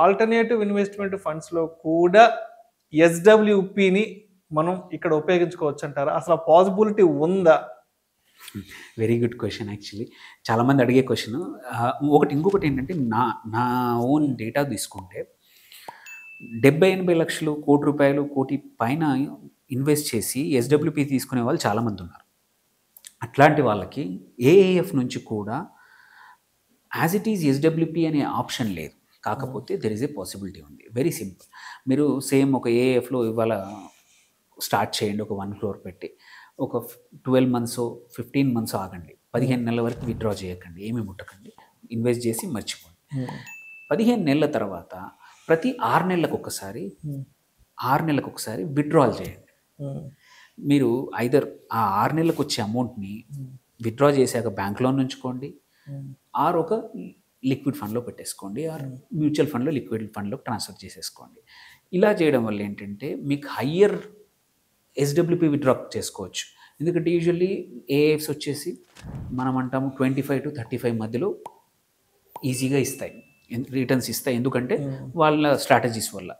Alternative investment ఫండ్స్లో కూడా ఎస్డబ్ల్యూపిని మనం ఇక్కడ ఉపయోగించుకోవచ్చు అంటారా? అసలు ఆ పాసిబిలిటీ ఉందా? Very good question. యాక్చువల్లీ చాలామంది అడిగే క్వశ్చన్. ఇంకొకటి ఏంటంటే నా ఓన్ డేటా తీసుకుంటే 70-80 లక్షలు, ₹1 కోటి పైన ఇన్వెస్ట్ చేసి ఎస్డబ్ల్యూపీ తీసుకునే వాళ్ళు చాలామంది ఉన్నారు. అట్లాంటి వాళ్ళకి ఏఏఎఫ్ నుంచి కూడా యాజ్ ఇట్ ఈజ్ ఎస్డబ్ల్యూపీ అనే ఆప్షన్ లేదు. కాకపోతే దెర్ ఇస్ ఏ పాసిబిలిటీ ఉంది. Very simple. మీరు సేమ్ ఒక ఏఏఎఫ్లో ఇవాళ స్టార్ట్ చేయండి, ఒక 1 crore పెట్టి ఒక 12 months 15 months ఆగండి, 15 నెలల వరకు విత్డ్రా చేయకండి, ఏమీ ముట్టకండి, ఇన్వెస్ట్ చేసి మర్చిపోండి. 15 నెలల తర్వాత ప్రతి 6 నెలలకు ఒకసారి విత్డ్రాల్ చేయండి. మీరు ఐదర్ ఆ 6 నెలలకు వచ్చే అమౌంట్ని విత్డ్రా చేశాక బ్యాంక్ లోన్ ఉంచుకోండి, ఆర్ ఒక లిక్విడ్ ఫండ్లో పెట్టేసుకోండి, ఆర్ మ్యూచువల్ ఫండ్లో లిక్విడ్ ఫండ్లో ట్రాన్స్ఫర్ చేసేసుకోండి. ఇలా చేయడం వల్ల ఏంటంటే మీకు హయ్యర్ ఎస్డబ్ల్యూపీ విత్డ్రా చేసుకోవచ్చు. ఎందుకంటే యూజువల్లీ ఏఎఫ్స్ వచ్చేసి మనం అంటాము 25 to 35 మధ్యలో ఈజీగా ఇస్తాయి, రిటర్న్స్ ఇస్తాయి. ఎందుకంటే వాళ్ళ స్ట్రాటజీస్ వల్ల.